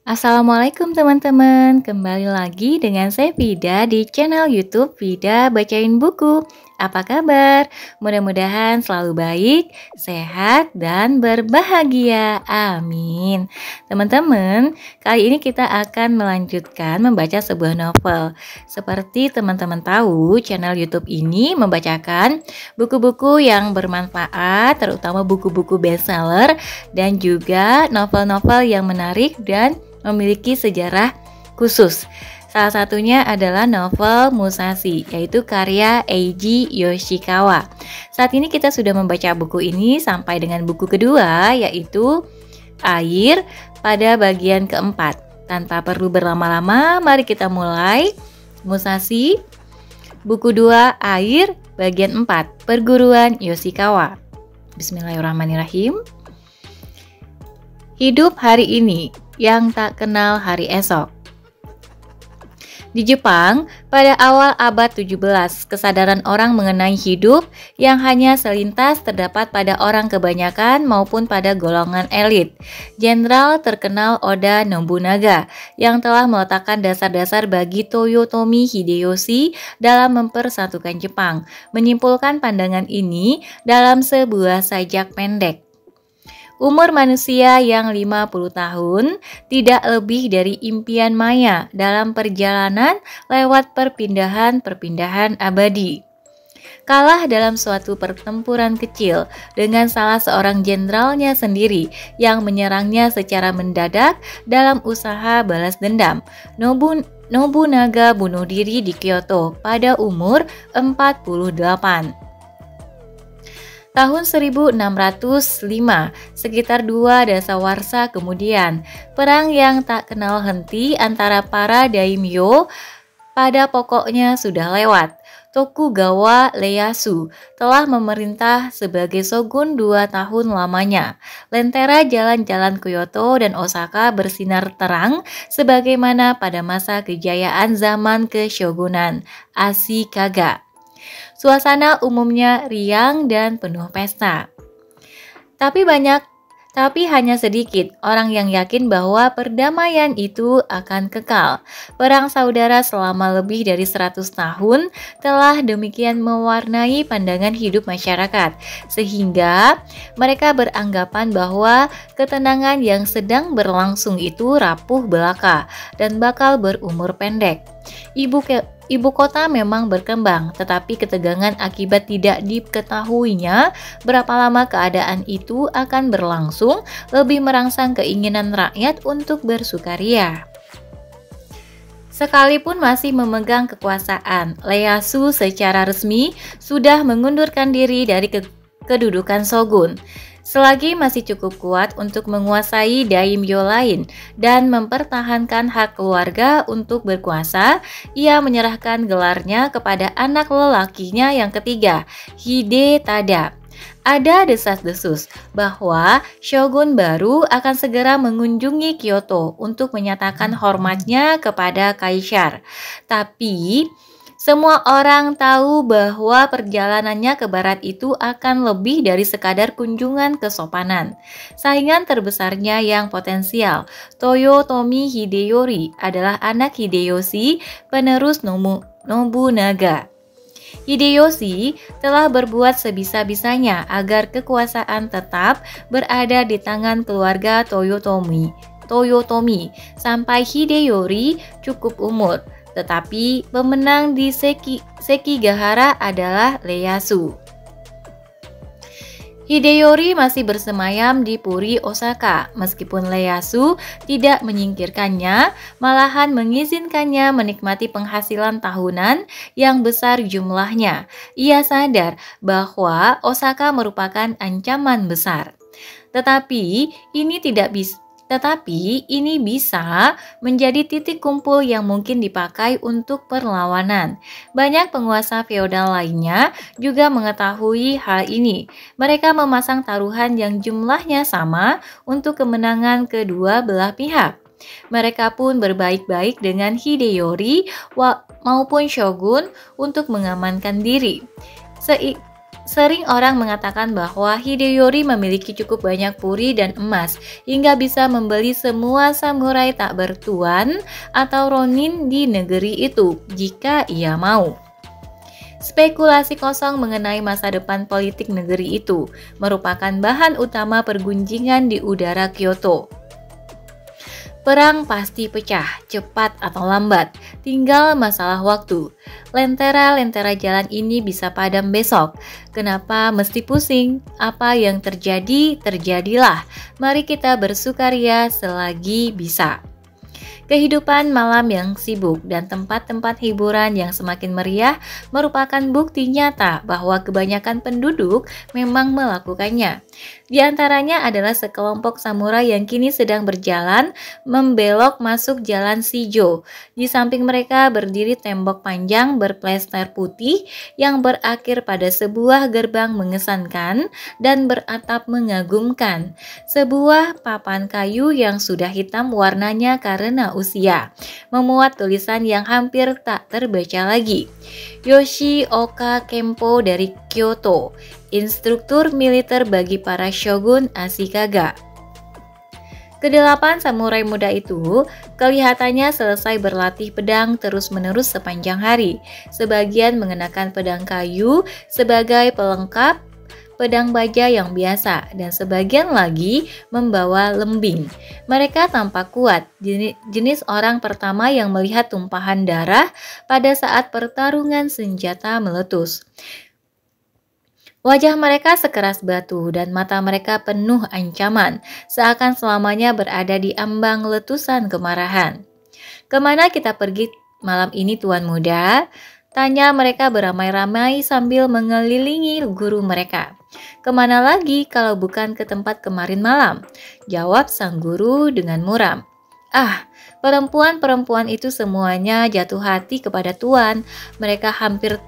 Assalamualaikum teman-teman, kembali lagi dengan saya Vida di channel YouTube Vida Bacain Buku. Apa kabar? Mudah-mudahan selalu baik, sehat, dan berbahagia. Amin. Teman-teman, kali ini kita akan melanjutkan membaca sebuah novel. Seperti teman-teman tahu, channel YouTube ini membacakan buku-buku yang bermanfaat, terutama buku-buku bestseller, dan juga novel-novel yang menarik dan memiliki sejarah khusus. Salah satunya adalah novel Musashi, yaitu karya Eiji Yoshikawa. Saat ini kita sudah membaca buku ini sampai dengan buku kedua, yaitu Air pada bagian keempat. Tanpa perlu berlama-lama, mari kita mulai. Musashi, buku 2, Air, bagian 4, Perguruan Yoshikawa. Bismillahirrahmanirrahim. Hidup hari ini yang tak kenal hari esok. Di Jepang, pada awal abad 17, kesadaran orang mengenai hidup yang hanya selintas terdapat pada orang kebanyakan maupun pada golongan elit. Jenderal terkenal Oda Nobunaga yang telah meletakkan dasar-dasar bagi Toyotomi Hideyoshi dalam mempersatukan Jepang, menyimpulkan pandangan ini dalam sebuah sajak pendek. Umur manusia yang 50 tahun tidak lebih dari impian maya dalam perjalanan lewat perpindahan-perpindahan abadi. Kalah dalam suatu pertempuran kecil dengan salah seorang jenderalnya sendiri yang menyerangnya secara mendadak dalam usaha balas dendam. Nobunaga bunuh diri di Kyoto pada umur 48. Tahun 1605, sekitar 2 dasawarsa kemudian, perang yang tak kenal henti antara para daimyo pada pokoknya sudah lewat. Tokugawa Ieyasu telah memerintah sebagai shogun 2 tahun lamanya. Lentera jalan-jalan Kyoto dan Osaka bersinar terang sebagaimana pada masa kejayaan zaman keshogunan Ashikaga. Suasana umumnya riang dan penuh pesta. Tapi hanya sedikit orang yang yakin bahwa perdamaian itu akan kekal. Perang saudara selama lebih dari 100 tahun telah demikian mewarnai pandangan hidup masyarakat, sehingga mereka beranggapan bahwa ketenangan yang sedang berlangsung itu rapuh belaka dan bakal berumur pendek. Ibu kota memang berkembang, tetapi ketegangan akibat tidak diketahuinya berapa lama keadaan itu akan berlangsung lebih merangsang keinginan rakyat untuk bersukaria. Sekalipun masih memegang kekuasaan, Ieyasu secara resmi sudah mengundurkan diri dari kedudukan shogun. Selagi masih cukup kuat untuk menguasai daimyo lain dan mempertahankan hak keluarga untuk berkuasa, ia menyerahkan gelarnya kepada anak lelakinya yang ketiga, Hidetada. Ada desas-desus bahwa shogun baru akan segera mengunjungi Kyoto untuk menyatakan hormatnya kepada kaisar. Tapi semua orang tahu bahwa perjalanannya ke barat itu akan lebih dari sekadar kunjungan kesopanan. Saingan terbesarnya yang potensial, Toyotomi Hideyori, adalah anak Hideyoshi, penerus Nobunaga. Hideyoshi telah berbuat sebisa-bisanya agar kekuasaan tetap berada di tangan keluarga Toyotomi sampai Hideyori cukup umur. Tetapi pemenang di Sekigahara adalah Ieyasu. Hideyori masih bersemayam di Puri Osaka, meskipun Ieyasu tidak menyingkirkannya, malahan mengizinkannya menikmati penghasilan tahunan yang besar jumlahnya. Ia sadar bahwa Osaka merupakan ancaman besar. Tetapi ini bisa menjadi titik kumpul yang mungkin dipakai untuk perlawanan. Banyak penguasa feodal lainnya juga mengetahui hal ini. Mereka memasang taruhan yang jumlahnya sama untuk kemenangan kedua belah pihak. Mereka pun berbaik-baik dengan Hideyori maupun shogun untuk mengamankan diri. Sering orang mengatakan bahwa Hideyori memiliki cukup banyak puri dan emas hingga bisa membeli semua samurai tak bertuan atau ronin di negeri itu jika ia mau. Spekulasi kosong mengenai masa depan politik negeri itu merupakan bahan utama pergunjingan di udara Kyoto. Perang pasti pecah, cepat atau lambat, tinggal masalah waktu. Lentera-lentera jalan ini bisa padam besok. Kenapa mesti pusing? Apa yang terjadi, terjadilah. Mari kita bersukaria selagi bisa. Kehidupan malam yang sibuk dan tempat-tempat hiburan yang semakin meriah merupakan bukti nyata bahwa kebanyakan penduduk memang melakukannya. Di antaranya adalah sekelompok samurai yang kini sedang berjalan membelok masuk jalan Shijo. Di samping mereka berdiri tembok panjang berplester putih yang berakhir pada sebuah gerbang mengesankan dan beratap mengagumkan. Sebuah papan kayu yang sudah hitam warnanya karena usia, memuat tulisan yang hampir tak terbaca lagi. Yoshioka Kempo dari Kyoto, instruktur militer bagi para shogun Ashikaga. Kedelapan samurai muda itu kelihatannya selesai berlatih pedang terus-menerus sepanjang hari. Sebagian mengenakan pedang kayu sebagai pelengkap pedang baja yang biasa, dan sebagian lagi membawa lembing. Mereka tampak kuat, jenis orang pertama yang melihat tumpahan darah pada saat pertarungan senjata meletus. Wajah mereka sekeras batu dan mata mereka penuh ancaman, seakan selamanya berada di ambang letusan kemarahan. "Kemana kita pergi malam ini, Tuan Muda?" tanya mereka beramai-ramai sambil mengelilingi guru mereka. "Kemana lagi kalau bukan ke tempat kemarin malam?" jawab sang guru dengan muram. "Ah, perempuan-perempuan itu semuanya jatuh hati kepada Tuan. Mereka hampir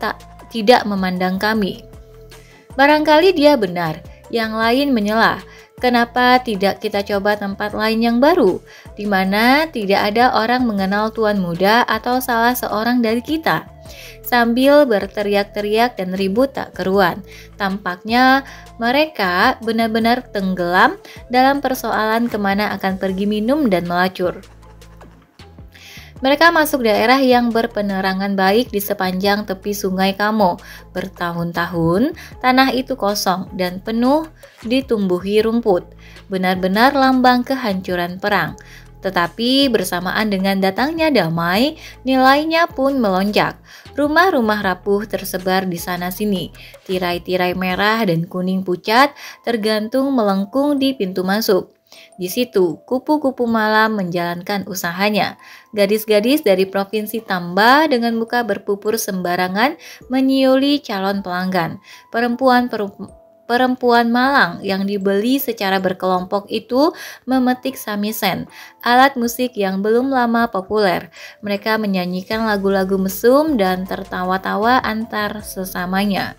tidak memandang kami." Barangkali dia benar, yang lain menyela. "Kenapa tidak kita coba tempat lain yang baru, di mana tidak ada orang mengenal Tuan Muda atau salah seorang dari kita?" Sambil berteriak-teriak dan ribut tak keruan, tampaknya mereka benar-benar tenggelam dalam persoalan kemana akan pergi minum dan melacur. Mereka masuk daerah yang berpenerangan baik di sepanjang tepi sungai Kamo. Bertahun-tahun, tanah itu kosong dan penuh ditumbuhi rumput. Benar-benar lambang kehancuran perang. Tetapi bersamaan dengan datangnya damai, nilainya pun melonjak. Rumah-rumah rapuh tersebar di sana-sini. Tirai-tirai merah dan kuning pucat tergantung melengkung di pintu masuk. Di situ, kupu-kupu malam menjalankan usahanya. Gadis-gadis dari provinsi Tamba dengan muka berpupur sembarangan menyiuli calon pelanggan. Perempuan malang yang dibeli secara berkelompok itu memetik samisen, alat musik yang belum lama populer. Mereka menyanyikan lagu-lagu mesum dan tertawa-tawa antar sesamanya.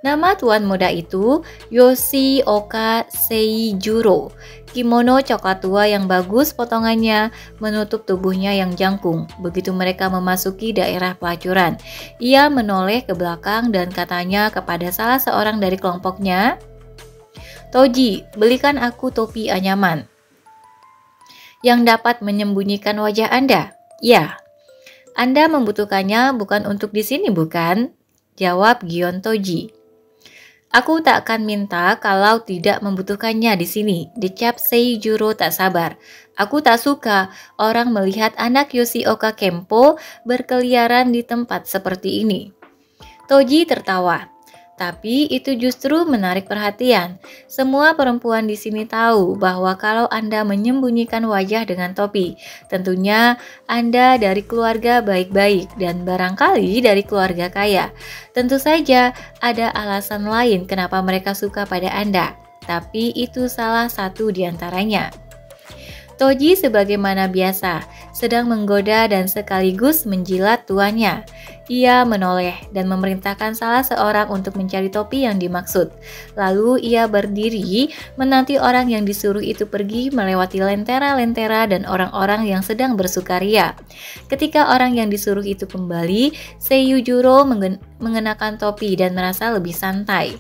Nama tuan muda itu Yoshioka Seijuro. Kimono coklat tua yang bagus potongannya menutup tubuhnya yang jangkung. Begitu mereka memasuki daerah pelacuran, ia menoleh ke belakang dan katanya kepada salah seorang dari kelompoknya, "Toji, belikan aku topi anyaman yang dapat menyembunyikan wajah Anda." "Ya." "Anda membutuhkannya bukan untuk di sini, bukan?" jawab Gion Toji. "Aku tak akan minta kalau tidak membutuhkannya di sini," dicap Seijuro tak sabar. "Aku tak suka orang melihat anak Yoshioka Kempo berkeliaran di tempat seperti ini." Toji tertawa. Tapi itu justru menarik perhatian. Semua perempuan di sini tahu bahwa kalau Anda menyembunyikan wajah dengan topi, tentunya Anda dari keluarga baik-baik dan barangkali dari keluarga kaya. Tentu saja ada alasan lain kenapa mereka suka pada Anda, tapi itu salah satu di antaranya. Toji sebagaimana biasa sedang menggoda dan sekaligus menjilat tuannya. Ia menoleh dan memerintahkan salah seorang untuk mencari topi yang dimaksud. Lalu ia berdiri menanti orang yang disuruh itu pergi melewati lentera-lentera dan orang-orang yang sedang bersukaria. Ketika orang yang disuruh itu kembali, Seiyujuro mengenakan topi dan merasa lebih santai.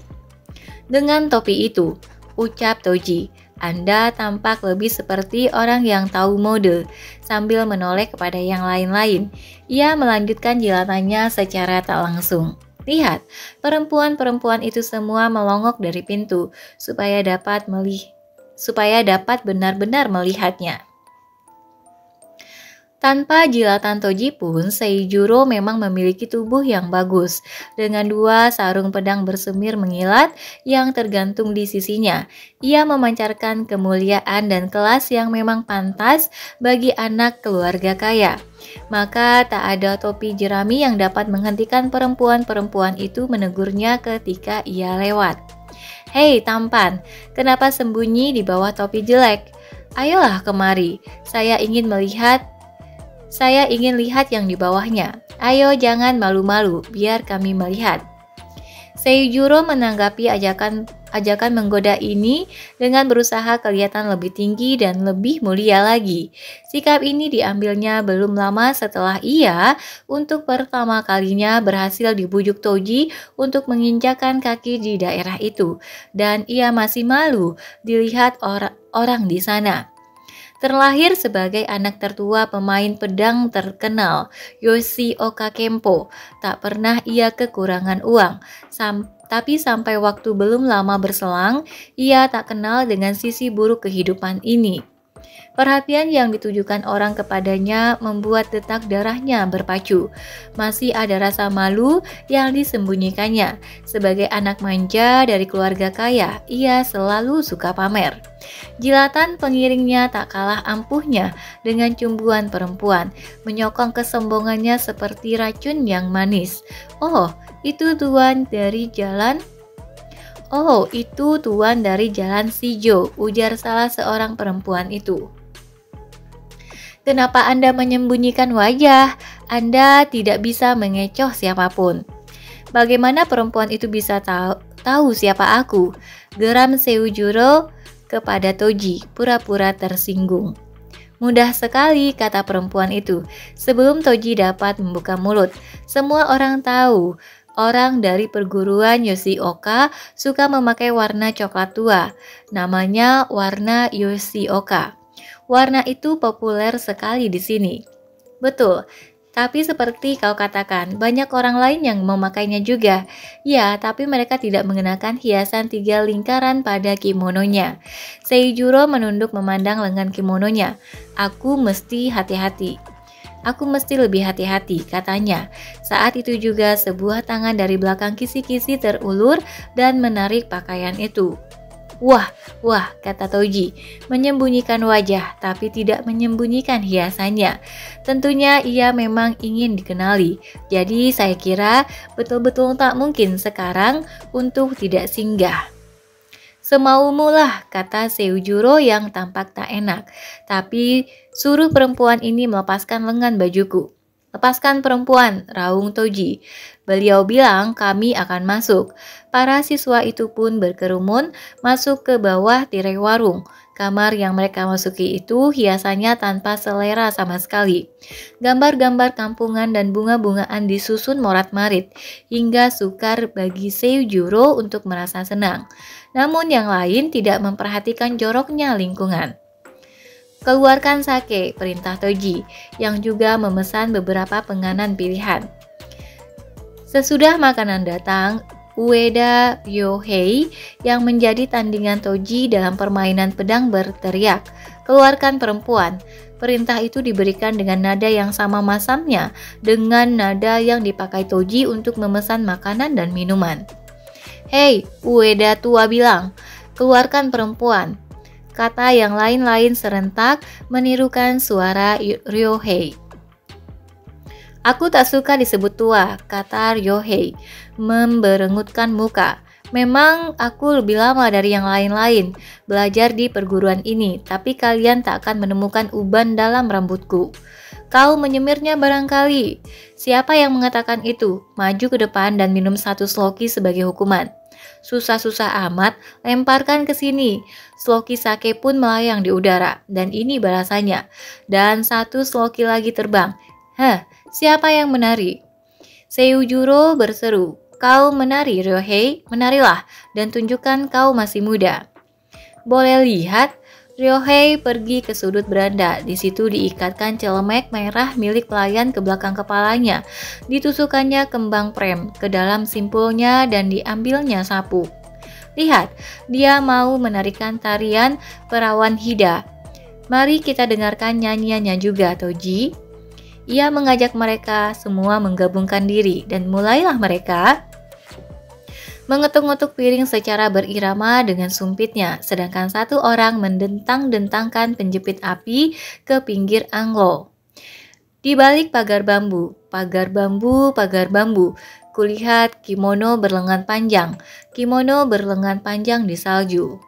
Dengan topi itu, ucap Toji, Anda tampak lebih seperti orang yang tahu mode. Sambil menoleh kepada yang lain-lain, ia melanjutkan jilatannya secara tak langsung. Lihat, perempuan-perempuan itu semua melongok dari pintu supaya dapat benar-benar melihatnya. Tanpa jilatan Toji pun, Seijuro memang memiliki tubuh yang bagus, dengan 2 sarung pedang bersemir mengilat yang tergantung di sisinya. Ia memancarkan kemuliaan dan kelas yang memang pantas bagi anak keluarga kaya. Maka tak ada topi jerami yang dapat menghentikan perempuan-perempuan itu menegurnya ketika ia lewat. Hei tampan, kenapa sembunyi di bawah topi jelek? Ayolah kemari, saya ingin lihat yang di bawahnya. Ayo jangan malu-malu, biar kami melihat. Seijuro menanggapi ajakan menggoda ini dengan berusaha kelihatan lebih tinggi dan lebih mulia lagi. Sikap ini diambilnya belum lama setelah ia untuk pertama kalinya berhasil dibujuk Toji untuk menginjakan kaki di daerah itu, dan ia masih malu dilihat orang di sana. Terlahir sebagai anak tertua pemain pedang terkenal, Yoshioka Kempo, tak pernah ia kekurangan uang. Tapi sampai waktu belum lama berselang, ia tak kenal dengan sisi buruk kehidupan ini. Perhatian yang ditujukan orang kepadanya membuat detak darahnya berpacu. Masih ada rasa malu yang disembunyikannya. Sebagai anak manja dari keluarga kaya, ia selalu suka pamer. Jilatan pengiringnya tak kalah ampuhnya dengan cumbuan perempuan, menyokong kesombongannya seperti racun yang manis. Oh, itu tuan dari jalan Shijo, ujar salah seorang perempuan itu. Kenapa Anda menyembunyikan wajah? Anda tidak bisa mengecoh siapapun. Bagaimana perempuan itu bisa tahu siapa aku? Geram Seijuro kepada Toji, pura-pura tersinggung. Mudah sekali, kata perempuan itu. Sebelum Toji dapat membuka mulut, semua orang tahu. Orang dari perguruan Yoshioka suka memakai warna coklat tua. Namanya warna Yoshioka. Warna itu populer sekali di sini. Betul, tapi seperti kau katakan, banyak orang lain yang memakainya juga. Ya, tapi mereka tidak mengenakan hiasan 3 lingkaran pada kimononya. Seijuro menunduk memandang lengan kimononya. Aku mesti lebih hati-hati, katanya. Saat itu juga sebuah tangan dari belakang kisi-kisi terulur dan menarik pakaian itu. Wah, kata Toji, menyembunyikan wajah tapi tidak menyembunyikan hiasannya. Tentunya ia memang ingin dikenali, jadi saya kira betul-betul tak mungkin sekarang untuk tidak singgah. Semaumu lah, kata Seijuro yang tampak tak enak, tapi suruh perempuan ini melepaskan lengan bajuku. Lepaskan perempuan, raung Toji. Beliau bilang kami akan masuk. Para siswa itu pun berkerumun masuk ke bawah tirai warung. Kamar yang mereka masuki itu hiasannya tanpa selera sama sekali. Gambar-gambar kampungan dan bunga-bungaan disusun morat-marit, hingga sukar bagi Seijuro untuk merasa senang. Namun yang lain tidak memperhatikan joroknya lingkungan. Keluarkan sake, perintah Toji, yang juga memesan beberapa penganan pilihan. Sesudah makanan datang, Ueda Ryohei yang menjadi tandingan Toji dalam permainan pedang berteriak, keluarkan perempuan. Perintah itu diberikan dengan nada yang sama masamnya dengan nada yang dipakai Toji untuk memesan makanan dan minuman. Hei, Ueda tua bilang, keluarkan perempuan. Kata yang lain-lain serentak menirukan suara Ryohei. Aku tak suka disebut tua, kata Ryohei, memberengutkan muka. Memang aku lebih lama dari yang lain-lain belajar di perguruan ini, tapi kalian tak akan menemukan uban dalam rambutku. Kau menyemirnya barangkali. Siapa yang mengatakan itu? Maju ke depan dan minum 1 sloki sebagai hukuman. Susah-susah amat, lemparkan ke sini. Sloki sake pun melayang di udara, dan ini balasannya. Dan 1 sloki lagi terbang. Siapa yang menari? Seiyujuro berseru, kau menari Ryohei, menarilah, dan tunjukkan kau masih muda. Boleh lihat? Ryohei pergi ke sudut beranda. Di situ diikatkan celemek merah milik pelayan ke belakang kepalanya. Ditusukkannya kembang prem ke dalam simpulnya dan diambilnya sapu. Lihat, dia mau menarikan tarian perawan Hida. Mari kita dengarkan nyanyiannya juga, Toji. Ia mengajak mereka semua menggabungkan diri dan mulailah mereka mengetuk-ngetuk piring secara berirama dengan sumpitnya, sedangkan 1 orang mendentang-dentangkan penjepit api ke pinggir anglo. Di balik pagar bambu, kulihat kimono berlengan panjang di salju.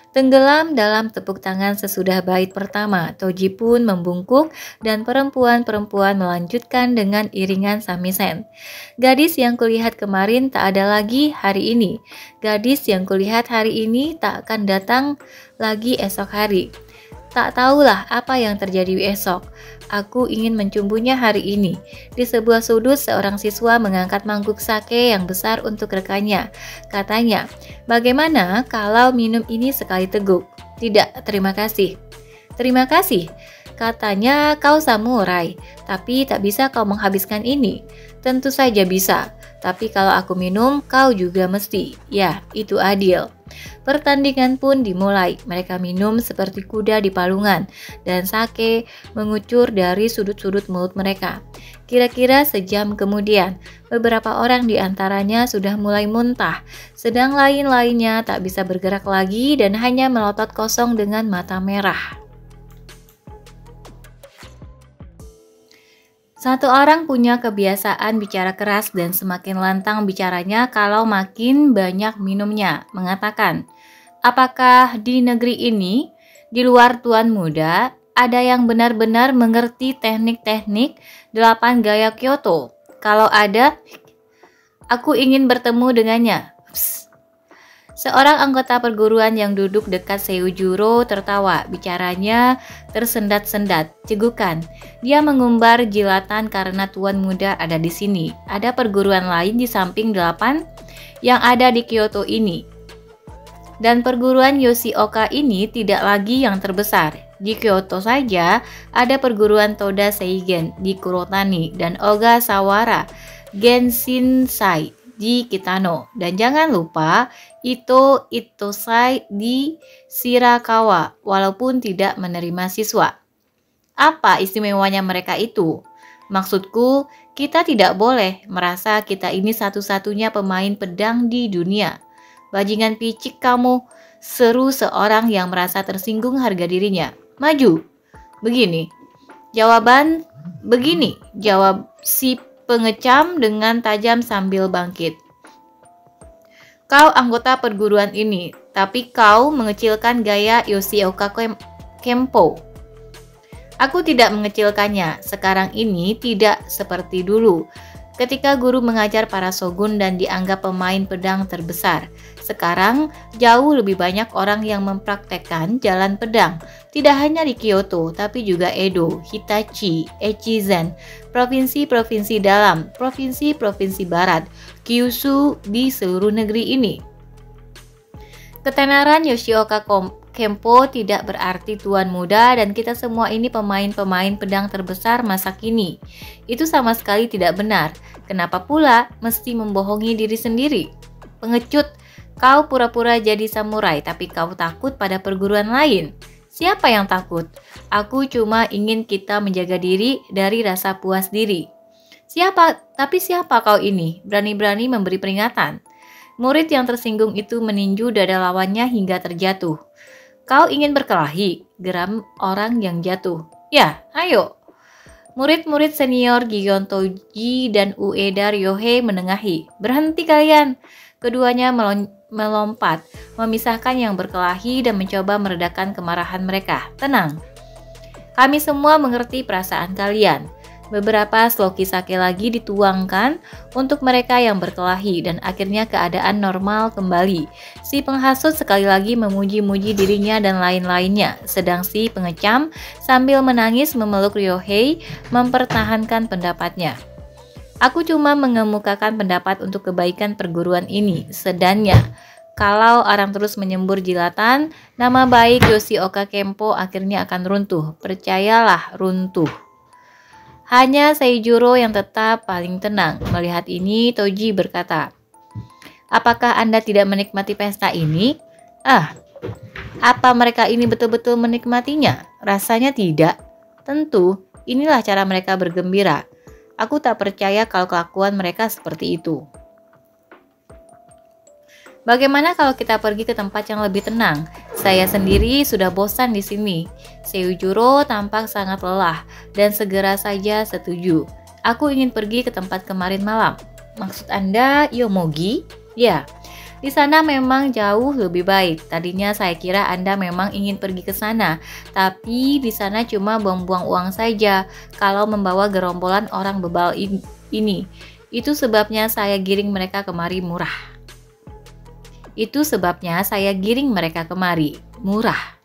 Tenggelam dalam tepuk tangan sesudah bait pertama, Toji pun membungkuk dan perempuan-perempuan melanjutkan dengan iringan samisen. Gadis yang kulihat kemarin tak ada lagi hari ini. Gadis yang kulihat hari ini tak akan datang lagi esok hari. Tak tahulah apa yang terjadi esok. Aku ingin mencumbunya hari ini. Di sebuah sudut seorang siswa mengangkat mangkuk sake yang besar untuk rekannya. Katanya, bagaimana kalau minum ini sekali teguk? Tidak, terima kasih. Terima kasih. Katanya kau samurai, tapi tak bisa kau menghabiskan ini. Tentu saja bisa, tapi kalau aku minum, kau juga mesti. Ya, itu adil. Pertandingan pun dimulai. Mereka minum seperti kuda di palungan, dan sake mengucur dari sudut-sudut mulut mereka. Kira-kira sejam kemudian, beberapa orang di antaranya sudah mulai muntah, sedang lain-lainnya tak bisa bergerak lagi dan hanya melotot kosong dengan mata merah. 1 orang punya kebiasaan bicara keras dan semakin lantang bicaranya kalau makin banyak minumnya. Mengatakan, apakah di negeri ini, di luar Tuan Muda, ada yang benar-benar mengerti teknik-teknik 8 gaya Kyoto? Kalau ada, aku ingin bertemu dengannya. Psst. Seorang anggota perguruan yang duduk dekat Seiyujuro tertawa, bicaranya tersendat-sendat, cegukan. Dia mengumbar jilatan karena Tuan Muda ada di sini. Ada perguruan lain di samping 8 yang ada di Kyoto ini. Dan perguruan Yoshioka ini tidak lagi yang terbesar. Di Kyoto saja ada perguruan Toda Seigen di Kurotani dan Ogasawara Genshinsai di Kitano. Dan jangan lupa Ito Itosai di Shirakawa walaupun tidak menerima siswa. Apa istimewanya mereka itu? Maksudku, kita tidak boleh merasa kita ini satu-satunya pemain pedang di dunia. Bajingan picik kamu, seru seorang yang merasa tersinggung harga dirinya. Maju. Begini, jawab si pengecam dengan tajam sambil bangkit. Kau anggota perguruan ini, tapi kau mengecilkan gaya Yoshioka Kempo. Aku tidak mengecilkannya, sekarang ini tidak seperti dulu. Ketika guru mengajar para shogun dan dianggap pemain pedang terbesar. Sekarang jauh lebih banyak orang yang mempraktekkan jalan pedang. Tidak hanya di Kyoto, tapi juga Edo, Hitachi, Echizen, provinsi-provinsi dalam, provinsi-provinsi barat, Kyushu di seluruh negeri ini. Ketenaran Yoshioka Kempo tidak berarti Tuan Muda dan kita semua ini pemain-pemain pedang terbesar masa kini. Itu sama sekali tidak benar. Kenapa pula mesti membohongi diri sendiri? Pengecut, kau pura-pura jadi samurai tapi kau takut pada perguruan lain. Siapa yang takut? Aku cuma ingin kita menjaga diri dari rasa puas diri. Tapi siapa kau ini? Berani-berani memberi peringatan. Murid yang tersinggung itu meninju dada lawannya hingga terjatuh. Kau ingin berkelahi? Geram orang yang jatuh. Ya, ayo. Murid-murid senior Gigon Toji dan Ueda Ryohei menengahi. Berhenti kalian. Keduanya melompat, memisahkan yang berkelahi dan mencoba meredakan kemarahan mereka. Tenang. Kami semua mengerti perasaan kalian. Beberapa sloki sake lagi dituangkan untuk mereka yang berkelahi dan akhirnya keadaan normal kembali. Si penghasut sekali lagi memuji-muji dirinya dan lain-lainnya, sedang si pengecam sambil menangis memeluk Ryohei mempertahankan pendapatnya. Aku cuma mengemukakan pendapat untuk kebaikan perguruan ini, sedangnya kalau orang terus menyembur jilatan, nama baik Yoshioka Kempo akhirnya akan runtuh. Percayalah, runtuh. Hanya Seijuro yang tetap paling tenang. Melihat ini, Toji berkata, "Apakah Anda tidak menikmati pesta ini?" Apa mereka ini betul-betul menikmatinya? Rasanya tidak. Tentu, inilah cara mereka bergembira. Aku tak percaya kalau kelakuan mereka seperti itu. Bagaimana kalau kita pergi ke tempat yang lebih tenang? Saya sendiri sudah bosan di sini. Seijuro tampak sangat lelah dan segera saja setuju. Aku ingin pergi ke tempat kemarin malam. Maksud Anda Yomogi? Ya, di sana memang jauh lebih baik. Tadinya saya kira Anda memang ingin pergi ke sana, tapi di sana cuma buang-buang uang saja kalau membawa gerombolan orang bebal ini. Itu sebabnya saya giring mereka kemari murah. Murah.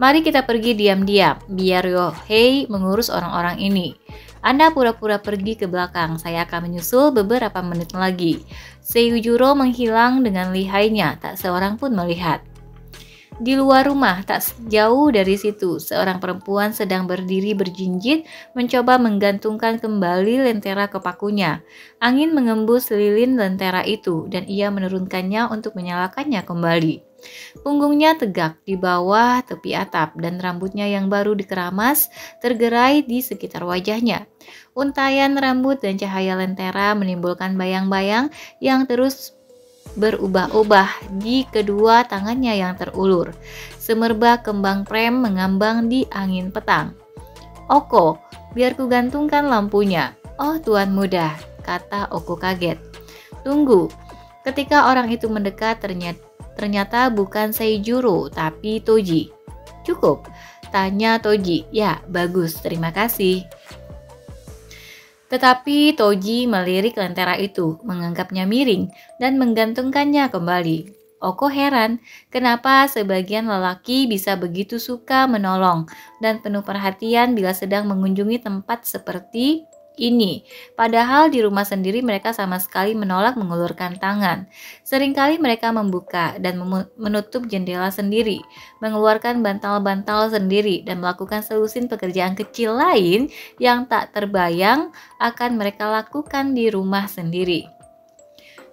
Mari kita pergi diam-diam, biar Ryohei mengurus orang-orang ini. Anda pura-pura pergi ke belakang, saya akan menyusul beberapa menit lagi. Seijuro menghilang dengan lihainya, tak seorang pun melihat. Di luar rumah, tak jauh dari situ, seorang perempuan sedang berdiri berjinjit mencoba menggantungkan kembali lentera ke pakunya. Angin mengembus lilin lentera itu dan ia menurunkannya untuk menyalakannya kembali. Punggungnya tegak di bawah tepi atap dan rambutnya yang baru dikeramas tergerai di sekitar wajahnya. Untaian rambut dan cahaya lentera menimbulkan bayang-bayang yang terus berubah-ubah di kedua tangannya yang terulur. Semerbak kembang prem mengambang di angin petang. "Oko, biar ku gantungkan lampunya." "Oh, tuan muda," kata Oko kaget. "Tunggu." Ketika orang itu mendekat, ternyata bukan Seijuro, tapi Toji. "Cukup?" tanya Toji. "Ya, bagus, terima kasih." Tetapi Toji melirik lentera itu, menganggapnya miring, dan menggantungkannya kembali. Oko heran, kenapa sebagian lelaki bisa begitu suka menolong dan penuh perhatian bila sedang mengunjungi tempat seperti ini. Padahal di rumah sendiri mereka sama sekali menolak mengulurkan tangan. Seringkali mereka membuka dan menutup jendela sendiri, mengeluarkan bantal-bantal sendiri, dan melakukan selusin pekerjaan kecil lain yang tak terbayang akan mereka lakukan di rumah sendiri.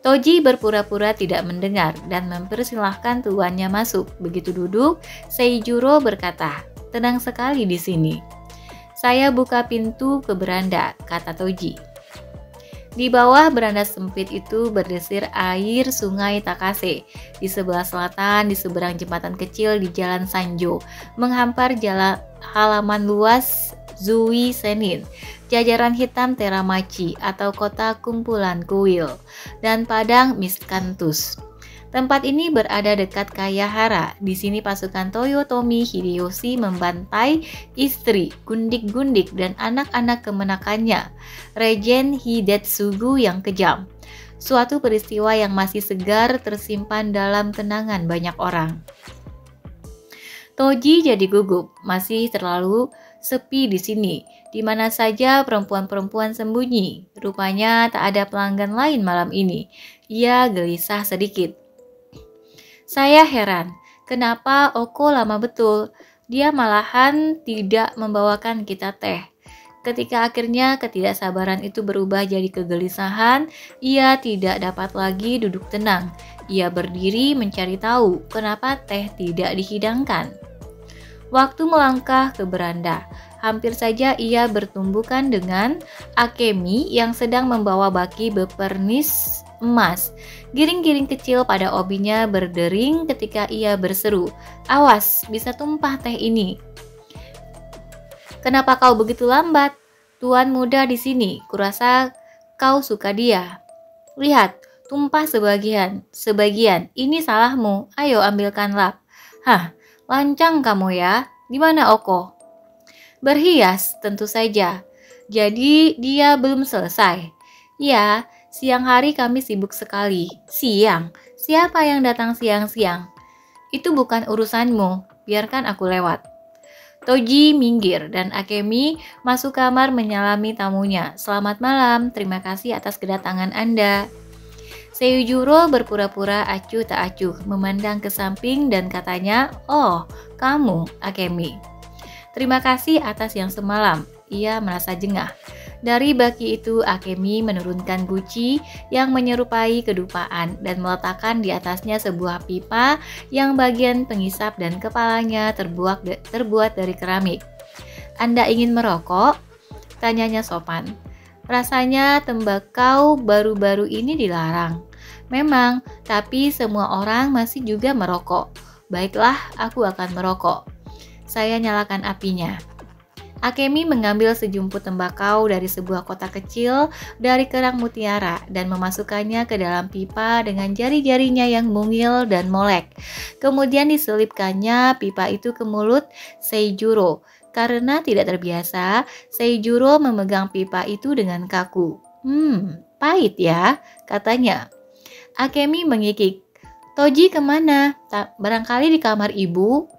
Toji berpura-pura tidak mendengar dan mempersilahkan tuannya masuk. Begitu duduk, Seijuro berkata, "Tenang sekali di sini." "Saya buka pintu ke beranda," kata Toji. Di bawah beranda sempit itu berdesir air sungai Takase. Di sebelah selatan, di seberang jembatan kecil di jalan Sanjo, menghampar jalan halaman luas Zui Senin, jajaran hitam Teramachi atau kota kumpulan kuil, dan padang Miskanthus. Tempat ini berada dekat Kayahara. Di sini pasukan Toyotomi Hideyoshi membantai istri, gundik-gundik, dan anak-anak kemenakannya, Regen Hidetsugu yang kejam. Suatu peristiwa yang masih segar tersimpan dalam kenangan banyak orang. Toji jadi gugup, masih terlalu sepi di sini. Di mana saja perempuan-perempuan sembunyi. Rupanya tak ada pelanggan lain malam ini. Ia gelisah sedikit. Saya heran, kenapa Oko lama betul? Dia malahan tidak membawakan kita teh. Ketika akhirnya ketidaksabaran itu berubah jadi kegelisahan, ia tidak dapat lagi duduk tenang. Ia berdiri mencari tahu kenapa teh tidak dihidangkan. Waktu melangkah ke beranda, hampir saja ia bertumbukan dengan Akemi yang sedang membawa baki bepernis emas. Giring-giring kecil pada obinya berdering ketika ia berseru, "Awas, bisa tumpah teh ini." "Kenapa kau begitu lambat? Tuan muda di sini, kurasa kau suka dia. Lihat, tumpah sebagian. Ini salahmu, ayo ambilkan lap." "Hah, lancang kamu ya. Di mana Oko?" Berhias, tentu saja. Jadi dia belum selesai. Ya, siang hari kami sibuk sekali. Siang? Siapa yang datang siang-siang? Itu bukan urusanmu, biarkan aku lewat. Toji minggir dan Akemi masuk kamar menyalami tamunya. Selamat malam, terima kasih atas kedatangan Anda. Seiyujiro berpura-pura acuh tak acuh, memandang ke samping dan katanya, "Oh, kamu, Akemi. Terima kasih atas yang semalam." Ia merasa jengah. Dari baki itu, Akemi menurunkan guci yang menyerupai kedupaan dan meletakkan di atasnya sebuah pipa yang bagian pengisap dan kepalanya terbuat dari keramik. "Anda ingin merokok?" tanyanya sopan. Rasanya tembakau baru-baru ini dilarang. Memang, tapi semua orang masih juga merokok. Baiklah, aku akan merokok. Saya nyalakan apinya. Akemi mengambil sejumput tembakau dari sebuah kotak kecil dari kerang mutiara dan memasukkannya ke dalam pipa dengan jari-jarinya yang mungil dan molek. Kemudian diselipkannya pipa itu ke mulut Seijuro. Karena tidak terbiasa, Seijuro memegang pipa itu dengan kaku. Pahit ya, katanya. Akemi mengikik. "Toji kemana? Barangkali di kamar ibu?"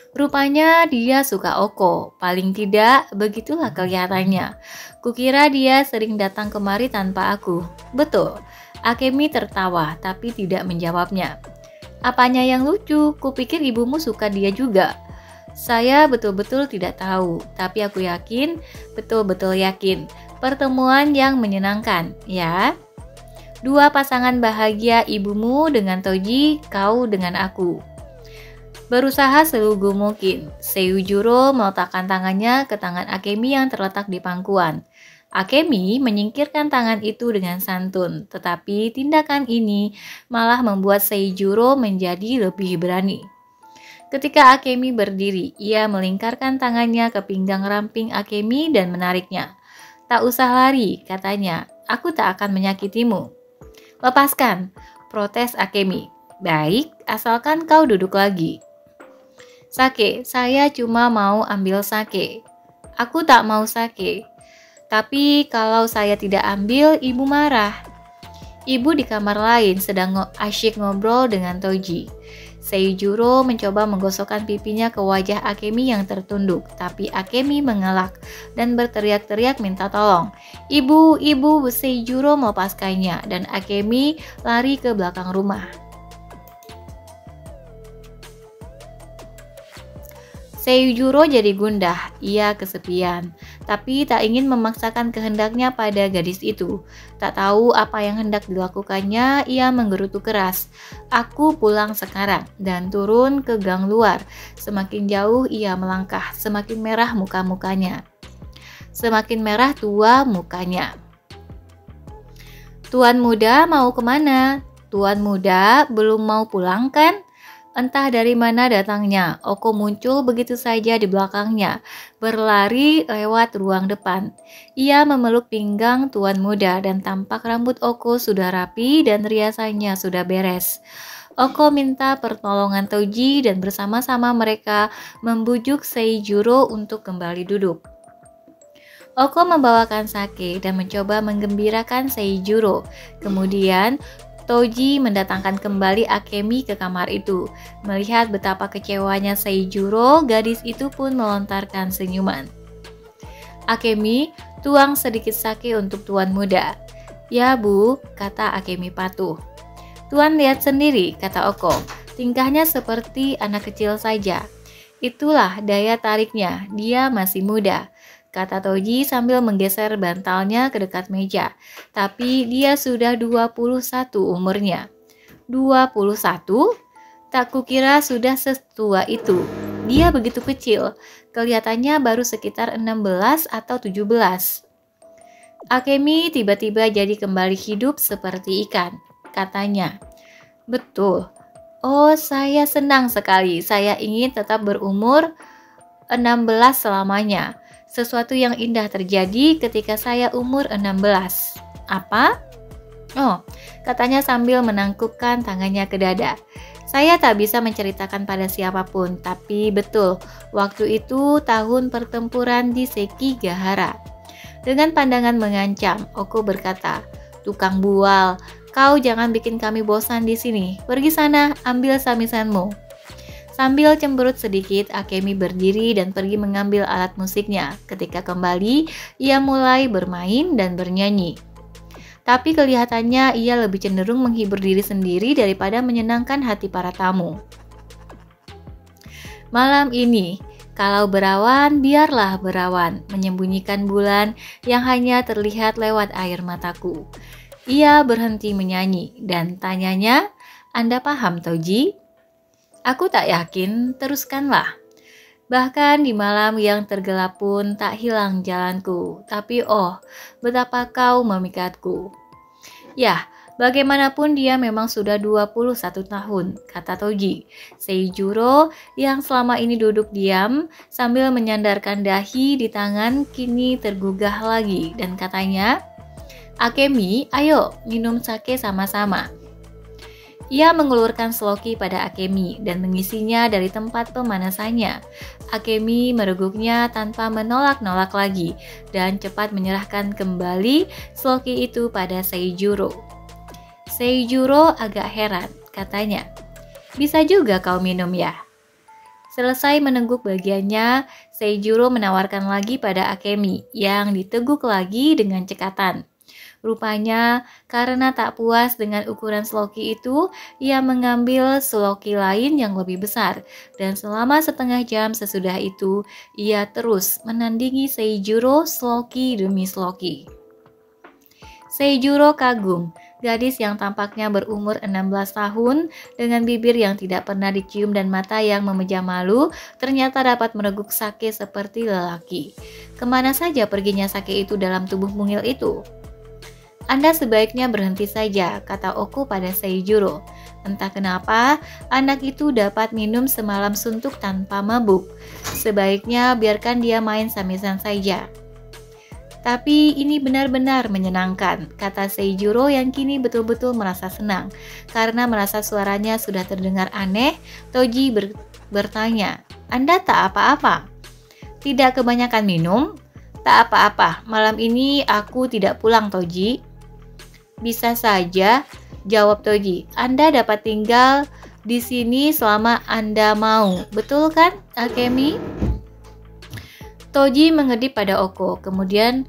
Rupanya dia suka Oko, paling tidak begitulah kelihatannya. Kukira dia sering datang kemari tanpa aku. Betul, Akemi tertawa tapi tidak menjawabnya. "Apanya yang lucu? Kupikir ibumu suka dia juga." "Saya betul-betul tidak tahu, tapi aku yakin, betul-betul yakin, pertemuan yang menyenangkan, ya. Dua pasangan bahagia, ibumu dengan Toji, kau dengan aku." Berusaha selugu mungkin, Seiyujiro meletakkan tangannya ke tangan Akemi yang terletak di pangkuan. Akemi menyingkirkan tangan itu dengan santun, tetapi tindakan ini malah membuat Seiyujiro menjadi lebih berani. Ketika Akemi berdiri, ia melingkarkan tangannya ke pinggang ramping Akemi dan menariknya. "Tak usah lari," katanya. "Aku tak akan menyakitimu." "Lepaskan," protes Akemi. "Baik, asalkan kau duduk lagi." "Sake, saya cuma mau ambil sake." "Aku tak mau sake." "Tapi kalau saya tidak ambil, ibu marah." Ibu di kamar lain sedang asyik ngobrol dengan Toji. Seijuro mencoba menggosokkan pipinya ke wajah Akemi yang tertunduk, tapi Akemi mengelak dan berteriak-teriak minta tolong. "Ibu, ibu!" Seijuro melepaskannya dan Akemi lari ke belakang rumah. Seiyujiro jadi gundah, ia kesepian, tapi tak ingin memaksakan kehendaknya pada gadis itu. Tak tahu apa yang hendak dilakukannya, ia menggerutu keras. "Aku pulang sekarang," dan turun ke gang luar. Semakin jauh ia melangkah, semakin merah muka-mukanya. Semakin merah tua mukanya. "Tuan muda mau kemana? Tuan muda belum mau pulang kan?" Entah dari mana datangnya, Oko muncul begitu saja di belakangnya, berlari lewat ruang depan. Ia memeluk pinggang tuan muda dan tampak rambut Oko sudah rapi dan riasannya sudah beres. Oko minta pertolongan Toji dan bersama-sama mereka membujuk Seijuro untuk kembali duduk. Oko membawakan sake dan mencoba menggembirakan Seijuro. Kemudian Toji mendatangkan kembali Akemi ke kamar itu. Melihat betapa kecewanya Seijuro, gadis itu pun melontarkan senyuman. "Akemi, tuang sedikit sake untuk tuan muda." "Ya bu," kata Akemi patuh. "Tuan lihat sendiri," kata Oko. "Tingkahnya seperti anak kecil saja. Itulah daya tariknya, dia masih muda," kata Toji sambil menggeser bantalnya ke dekat meja. "Tapi dia sudah 21 umurnya." 21? Tak kukira sudah setua itu. Dia begitu kecil, kelihatannya baru sekitar 16 atau 17. Akemi tiba-tiba jadi kembali hidup seperti ikan, katanya. "Betul. Oh, saya senang sekali. Saya ingin tetap berumur 16 selamanya. Sesuatu yang indah terjadi ketika saya umur 16. "Apa?" "Oh," katanya sambil menangkupkan tangannya ke dada. Saya tak bisa menceritakan pada siapapun, tapi betul, waktu itu tahun pertempuran di Sekigahara. Dengan pandangan mengancam, Oko berkata, "Tukang bual, kau jangan bikin kami bosan di sini. Pergi sana, ambil samisanmu." Sambil cemberut sedikit, Akemi berdiri dan pergi mengambil alat musiknya. Ketika kembali, ia mulai bermain dan bernyanyi. Tapi kelihatannya ia lebih cenderung menghibur diri sendiri daripada menyenangkan hati para tamu. Malam ini, kalau berawan, biarlah berawan, menyembunyikan bulan yang hanya terlihat lewat air mataku. Ia berhenti menyanyi dan tanyanya, "Anda paham, Toji?" "Aku tak yakin, teruskanlah." "Bahkan di malam yang tergelap pun tak hilang jalanku, tapi oh, betapa kau memikatku." "Yah, bagaimanapun dia memang sudah 21 tahun, kata Toji. Seijuro yang selama ini duduk diam sambil menyandarkan dahi di tangan kini tergugah lagi dan katanya, "Akemi, ayo minum sake sama-sama." Ia mengulurkan sloki pada Akemi dan mengisinya dari tempat pemanasannya. Akemi mereguknya tanpa menolak-nolak lagi dan cepat menyerahkan kembali sloki itu pada Seijuro. Seijuro agak heran, katanya, "Bisa juga kau minum ya?" Selesai meneguk bagiannya, Seijuro menawarkan lagi pada Akemi yang diteguk lagi dengan cekatan. Rupanya, karena tak puas dengan ukuran sloki itu, ia mengambil sloki lain yang lebih besar, dan selama setengah jam sesudah itu, ia terus menandingi Seijuro sloki demi sloki. Seijuro kagum, gadis yang tampaknya berumur 16 tahun, dengan bibir yang tidak pernah dicium dan mata yang memejam malu, ternyata dapat mereguk sake seperti lelaki. Kemana saja perginya sake itu dalam tubuh mungil itu? "Anda sebaiknya berhenti saja," kata Oko pada Seijuro. Entah kenapa, anak itu dapat minum semalam suntuk tanpa mabuk. Sebaiknya biarkan dia main samisan saja. "Tapi ini benar-benar menyenangkan," kata Seijuro yang kini betul-betul merasa senang. Karena merasa suaranya sudah terdengar aneh, Toji bertanya, "Anda tak apa-apa?" "Tidak kebanyakan minum?" "Tak apa-apa, malam ini aku tidak pulang, Toji." "Bisa saja," jawab Toji. "Anda dapat tinggal di sini selama Anda mau, betul kan, Akemi?" Toji mengedip pada Oko, kemudian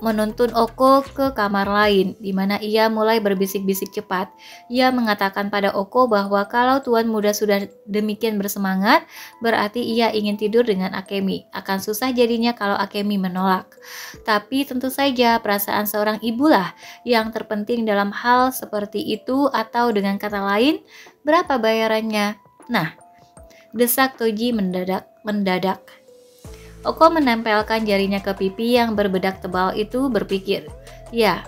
menuntun Oko ke kamar lain, di mana ia mulai berbisik-bisik cepat. Ia mengatakan pada Oko bahwa kalau tuan muda sudah demikian bersemangat, berarti ia ingin tidur dengan Akemi. Akan susah jadinya kalau Akemi menolak. Tapi tentu saja perasaan seorang ibulah yang terpenting dalam hal seperti itu, atau dengan kata lain, berapa bayarannya? Nah, desak Toji mendadak. Oko menempelkan jarinya ke pipi yang berbedak tebal itu, berpikir. Ya,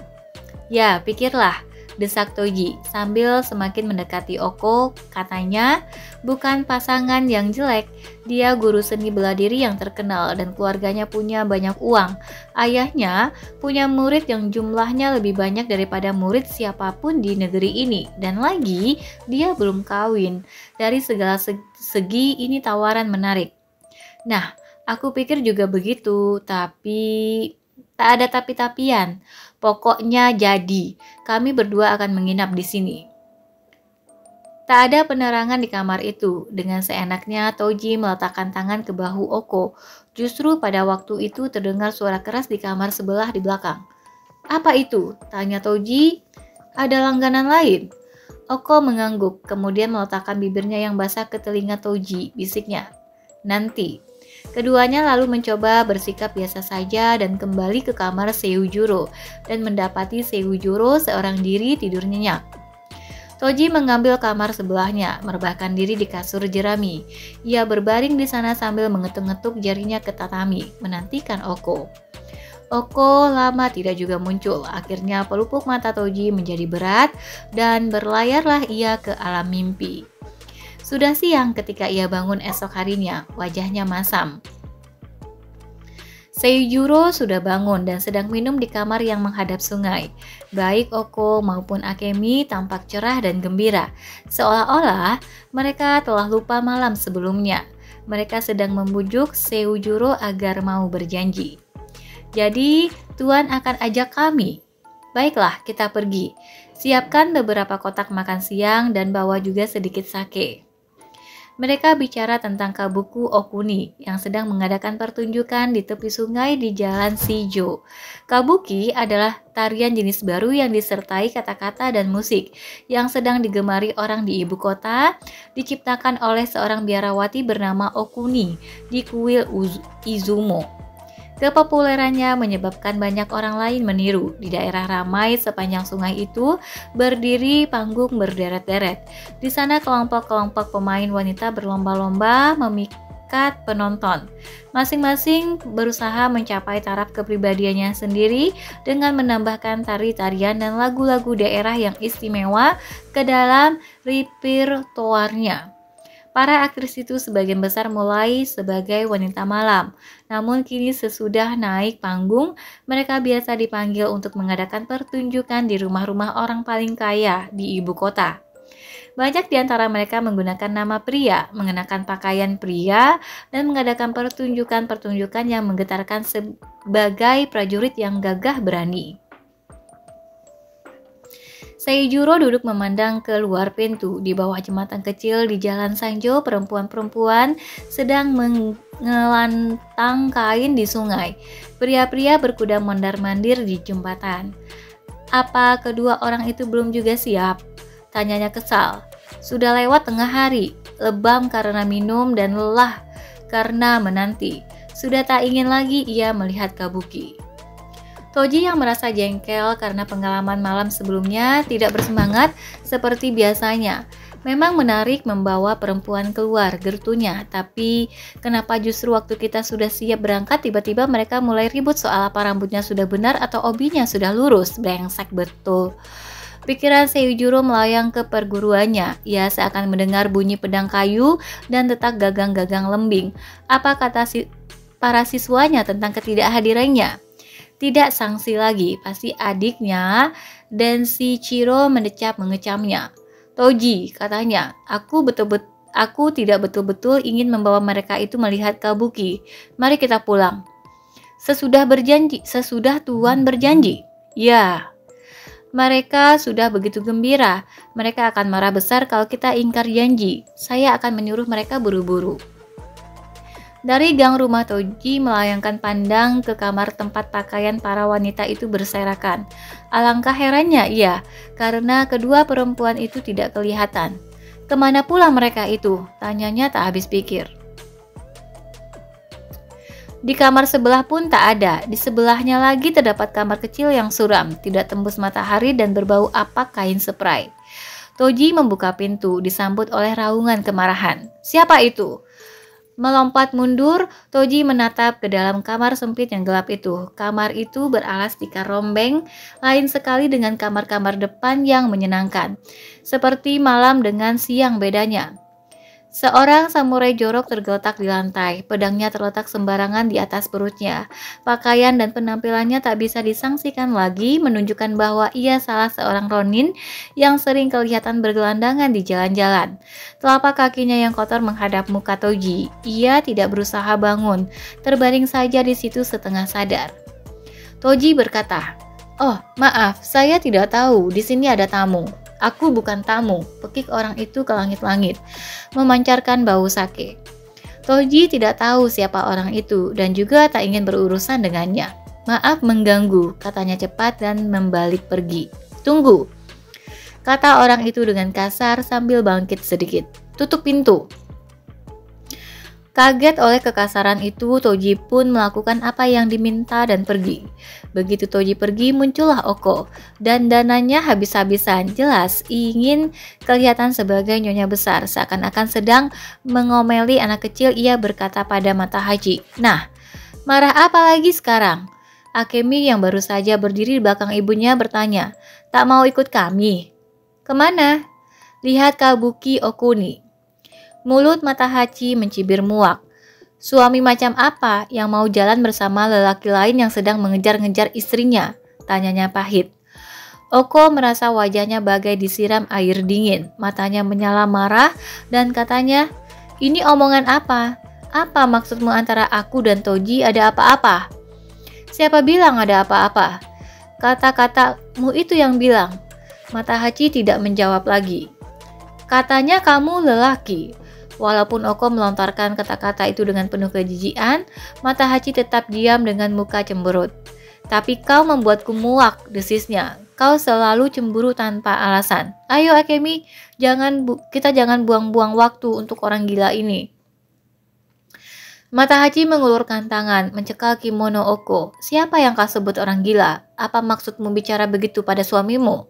pikirlah, desak Toji sambil semakin mendekati Oko. Katanya, bukan pasangan yang jelek, dia guru seni bela diri yang terkenal dan keluarganya punya banyak uang. Ayahnya punya murid yang jumlahnya lebih banyak daripada murid siapapun di negeri ini, dan lagi dia belum kawin. Dari segala segi ini tawaran menarik. Nah, aku pikir juga begitu, tapi tak ada tapi-tapian. Pokoknya jadi, kami berdua akan menginap di sini. Tak ada penerangan di kamar itu. Dengan seenaknya, Toji meletakkan tangan ke bahu Oko. Justru pada waktu itu terdengar suara keras di kamar sebelah di belakang. "Apa itu?" tanya Toji. "Ada langganan lain?" Oko mengangguk, kemudian meletakkan bibirnya yang basah ke telinga Toji, bisiknya. "Nanti." Keduanya lalu mencoba bersikap biasa saja dan kembali ke kamar Seijuro dan mendapati Seijuro seorang diri tidur nyenyak. Toji mengambil kamar sebelahnya, merebahkan diri di kasur jerami. Ia berbaring di sana sambil mengetuk-ngetuk jarinya ke tatami, menantikan Oko. Oko lama tidak juga muncul. Akhirnya pelupuk mata Toji menjadi berat dan berlayarlah ia ke alam mimpi. Sudah siang ketika ia bangun esok harinya, wajahnya masam. Seijuro sudah bangun dan sedang minum di kamar yang menghadap sungai. Baik Oko maupun Akemi tampak cerah dan gembira, seolah-olah mereka telah lupa malam sebelumnya. Mereka sedang membujuk Seijuro agar mau berjanji. Jadi, Tuan akan ajak kami. Baiklah, kita pergi. Siapkan beberapa kotak makan siang dan bawa juga sedikit sake. Mereka bicara tentang Kabuki Okuni yang sedang mengadakan pertunjukan di tepi sungai di Jalan Shijo. Kabuki adalah tarian jenis baru yang disertai kata-kata dan musik yang sedang digemari orang di ibu kota, diciptakan oleh seorang biarawati bernama Okuni di kuil Izumo. Kepopulerannya menyebabkan banyak orang lain meniru. Di daerah ramai sepanjang sungai itu berdiri panggung berderet-deret. Di sana kelompok-kelompok pemain wanita berlomba-lomba memikat penonton. Masing-masing berusaha mencapai taraf kepribadiannya sendiri dengan menambahkan tari-tarian dan lagu-lagu daerah yang istimewa ke dalam repertoarnya. Para aktris itu sebagian besar mulai sebagai wanita malam, namun kini sesudah naik panggung, mereka biasa dipanggil untuk mengadakan pertunjukan di rumah-rumah orang paling kaya di ibu kota. Banyak di antara mereka menggunakan nama pria, mengenakan pakaian pria, dan mengadakan pertunjukan-pertunjukan yang menggetarkan sebagai prajurit yang gagah berani. Seijuro duduk memandang keluar pintu. Di bawah jembatan kecil di Jalan Sanjo, perempuan-perempuan sedang mengelantang kain di sungai. Pria-pria berkuda mondar-mandir di jembatan. Apa kedua orang itu belum juga siap? Tanyanya kesal. Sudah lewat tengah hari, lebam karena minum dan lelah karena menanti. Sudah tak ingin lagi ia melihat Kabuki. Toji yang merasa jengkel karena pengalaman malam sebelumnya tidak bersemangat seperti biasanya. Memang menarik membawa perempuan keluar, gertunya. Tapi kenapa justru waktu kita sudah siap berangkat tiba-tiba mereka mulai ribut soal apa rambutnya sudah benar atau obinya sudah lurus? Brengsek betul. Pikiran Seijuro melayang ke perguruannya. Ia seakan mendengar bunyi pedang kayu dan detak gagang-gagang lembing. Apa kata para siswanya tentang ketidakhadirannya? Tidak sanksi lagi, pasti adiknya, dan si Chiro mengecamnya. Toji, katanya, aku tidak betul-betul ingin membawa mereka itu melihat Kabuki. Mari kita pulang. Sesudah Tuan berjanji. Ya, mereka sudah begitu gembira. Mereka akan marah besar kalau kita ingkar janji. Saya akan menyuruh mereka buru-buru. Dari gang rumah Toji melayangkan pandang ke kamar tempat pakaian para wanita itu berserakan. Alangkah herannya ia, karena kedua perempuan itu tidak kelihatan. Kemana pula mereka itu? Tanyanya tak habis pikir. Di kamar sebelah pun tak ada. Di sebelahnya lagi terdapat kamar kecil yang suram, tidak tembus matahari dan berbau apak kain spray. Toji membuka pintu, disambut oleh raungan kemarahan. Siapa itu? Melompat mundur, Toji menatap ke dalam kamar sempit yang gelap itu. Kamar itu beralas tikar rombeng, lain sekali dengan kamar-kamar depan yang menyenangkan. Seperti malam dengan siang bedanya. Seorang samurai jorok tergeletak di lantai, pedangnya terletak sembarangan di atas perutnya. Pakaian dan penampilannya tak bisa disangsikan lagi, menunjukkan bahwa ia salah seorang ronin yang sering kelihatan bergelandangan di jalan-jalan. Telapak kakinya yang kotor menghadap muka Toji. Ia tidak berusaha bangun, terbaring saja di situ setengah sadar. Toji berkata, "Oh, maaf, saya tidak tahu, di sini ada tamu." "Aku bukan tamu," pekik orang itu ke langit-langit, memancarkan bau sake. Toji tidak tahu siapa orang itu dan juga tak ingin berurusan dengannya. "Maaf mengganggu," katanya cepat dan membalik pergi. "Tunggu," kata orang itu dengan kasar sambil bangkit sedikit. "Tutup pintu." Kaget oleh kekasaran itu, Toji pun melakukan apa yang diminta dan pergi. Begitu Toji pergi, muncullah Oko. Dandanannya habis-habisan, jelas ingin kelihatan sebagai nyonya besar. Seakan-akan sedang mengomeli anak kecil, ia berkata pada Matahachi, "Nah, marah apa lagi sekarang?" Akemi yang baru saja berdiri di belakang ibunya bertanya, "Tak mau ikut kami?" "Kemana?" "Lihat Kabuki Okuni." Mulut Matahachi mencibir muak. Suami macam apa yang mau jalan bersama lelaki lain yang sedang mengejar-ngejar istrinya? Tanyanya pahit. Oko merasa wajahnya bagai disiram air dingin, matanya menyala marah dan katanya, "Ini omongan apa? Apa maksudmu antara aku dan Toji ada apa-apa?" "Siapa bilang ada apa-apa? Kata-katamu itu yang bilang." Matahachi tidak menjawab lagi. "Katanya kamu lelaki." Walaupun Oko melontarkan kata-kata itu dengan penuh kejijian, Matahachi tetap diam dengan muka cemberut. "Tapi kau membuatku muak," desisnya. "Kau selalu cemburu tanpa alasan. Ayo Akemi, kita jangan buang-buang waktu untuk orang gila ini." Matahachi mengulurkan tangan, mencekal kimono Oko. "Siapa yang kau sebut orang gila? Apa maksudmu bicara begitu pada suamimu?"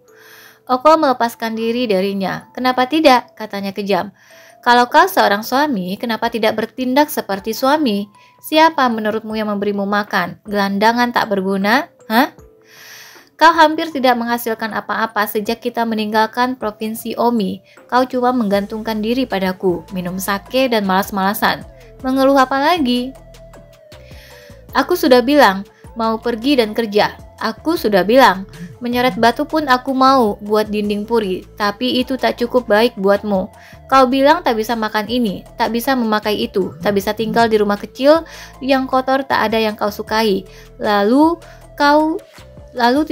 Oko melepaskan diri darinya. "Kenapa tidak?" katanya kejam. "Kalau kau seorang suami, kenapa tidak bertindak seperti suami? Siapa menurutmu yang memberimu makan? Gelandangan tak berguna? Hah? Kau hampir tidak menghasilkan apa-apa sejak kita meninggalkan provinsi Omi. Kau cuma menggantungkan diri padaku, minum sake dan malas-malasan. Mengeluh apa lagi?" "Aku sudah bilang, mau pergi dan kerja. Aku sudah bilang, menyeret batu pun aku mau buat dinding puri, tapi itu tak cukup baik buatmu. Kau bilang tak bisa makan ini, tak bisa memakai itu, tak bisa tinggal di rumah kecil yang kotor tak ada yang kau sukai. Lalu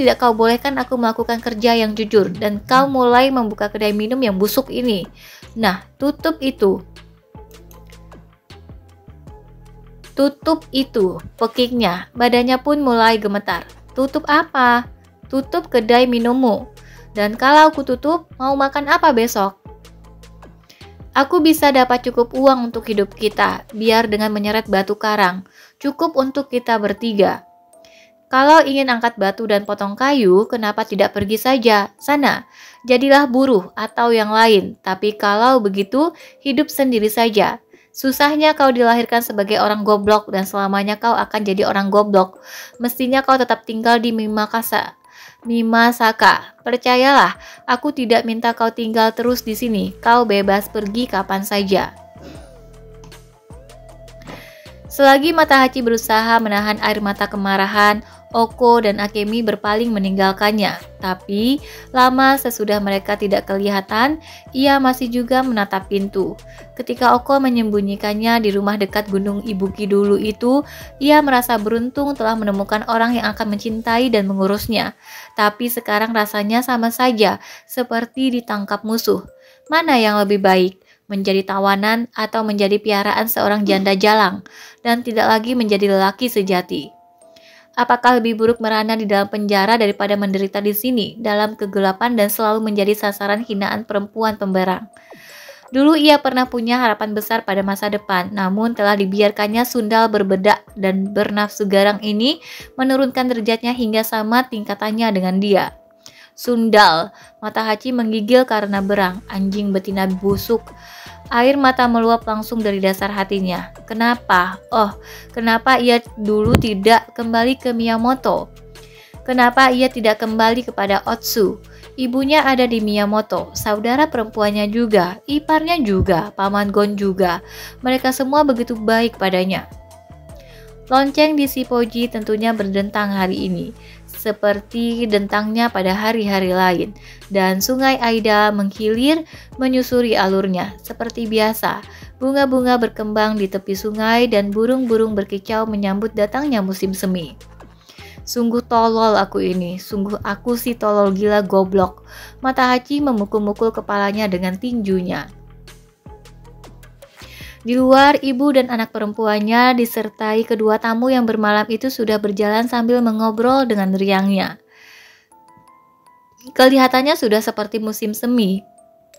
tidak kau bolehkan aku melakukan kerja yang jujur, dan kau mulai membuka kedai minum yang busuk ini. Nah, tutup itu." "Tutup itu," pekiknya. Badannya pun mulai gemetar. "Tutup apa?" "Tutup kedai minummu. Dan kalau aku tutup, mau makan apa besok? Aku bisa dapat cukup uang untuk hidup kita, biar dengan menyeret batu karang. Cukup untuk kita bertiga. Kalau ingin angkat batu dan potong kayu, kenapa tidak pergi saja? Sana, jadilah buruh atau yang lain. Tapi kalau begitu, hidup sendiri saja. Susahnya kau dilahirkan sebagai orang goblok dan selamanya kau akan jadi orang goblok. Mestinya kau tetap tinggal di Mimasaka. Percayalah, aku tidak minta kau tinggal terus di sini. Kau bebas pergi kapan saja." Selagi Matahachi berusaha menahan air mata kemarahan, Oko dan Akemi berpaling meninggalkannya. Tapi, lama sesudah mereka tidak kelihatan, ia masih juga menatap pintu. Ketika Oko menyembunyikannya di rumah dekat Gunung Ibuki dulu itu, ia merasa beruntung telah menemukan orang yang akan mencintai dan mengurusnya. Tapi sekarang rasanya sama saja, seperti ditangkap musuh. Mana yang lebih baik? Menjadi tawanan atau menjadi piaraan seorang janda jalang, dan tidak lagi menjadi lelaki sejati. Apakah lebih buruk merana di dalam penjara daripada menderita di sini, dalam kegelapan dan selalu menjadi sasaran hinaan perempuan pemberang? Dulu ia pernah punya harapan besar pada masa depan, namun telah dibiarkannya sundal berbedak dan bernafsu garang ini menurunkan derajatnya hingga sama tingkatannya dengan dia. Sundal, Matahachi menggigil karena berang, anjing betina busuk. Air mata meluap langsung dari dasar hatinya. Kenapa? Oh, kenapa ia dulu tidak kembali ke Miyamoto? Kenapa ia tidak kembali kepada Otsu? Ibunya ada di Miyamoto, saudara perempuannya juga, iparnya juga, paman Gon juga. Mereka semua begitu baik padanya. Lonceng di Shippoji tentunya berdentang hari ini, seperti dentangnya pada hari-hari lain, dan sungai Aida menghilir menyusuri alurnya. Seperti biasa, bunga-bunga berkembang di tepi sungai dan burung-burung berkicau menyambut datangnya musim semi. Sungguh tolol aku ini, sungguh aku si tolol gila goblok. Matahachi memukul-mukul kepalanya dengan tinjunya. Di luar, ibu dan anak perempuannya disertai kedua tamu yang bermalam itu sudah berjalan sambil mengobrol dengan riangnya. Kelihatannya sudah seperti musim semi.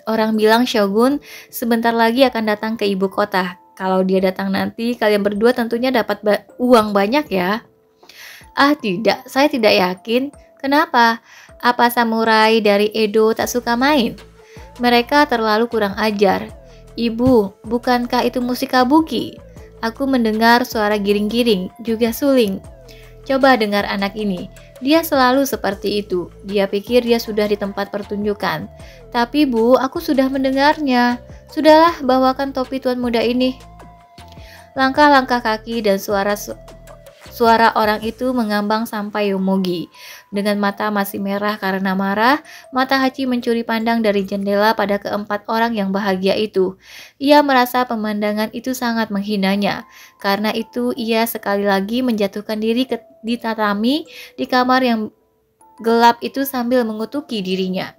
Orang bilang Shogun sebentar lagi akan datang ke ibu kota. Kalau dia datang nanti, kalian berdua tentunya dapat uang banyak ya. Ah tidak, saya tidak yakin. Kenapa? Apa samurai dari Edo tak suka main? Mereka terlalu kurang ajar. Ibu, bukankah itu musik kabuki? Aku mendengar suara giring-giring, juga suling. Coba dengar anak ini, dia selalu seperti itu. Dia pikir dia sudah di tempat pertunjukan. Tapi bu, aku sudah mendengarnya. Sudahlah, bawakan topi tuan muda ini. Langkah-langkah kaki dan suara orang itu mengambang sampai Yomogi. Dengan mata masih merah karena marah, mata Hachi mencuri pandang dari jendela pada keempat orang yang bahagia itu. Ia merasa pemandangan itu sangat menghinanya. Karena itu ia sekali lagi menjatuhkan diri di tatami di kamar yang gelap itu sambil mengutuki dirinya.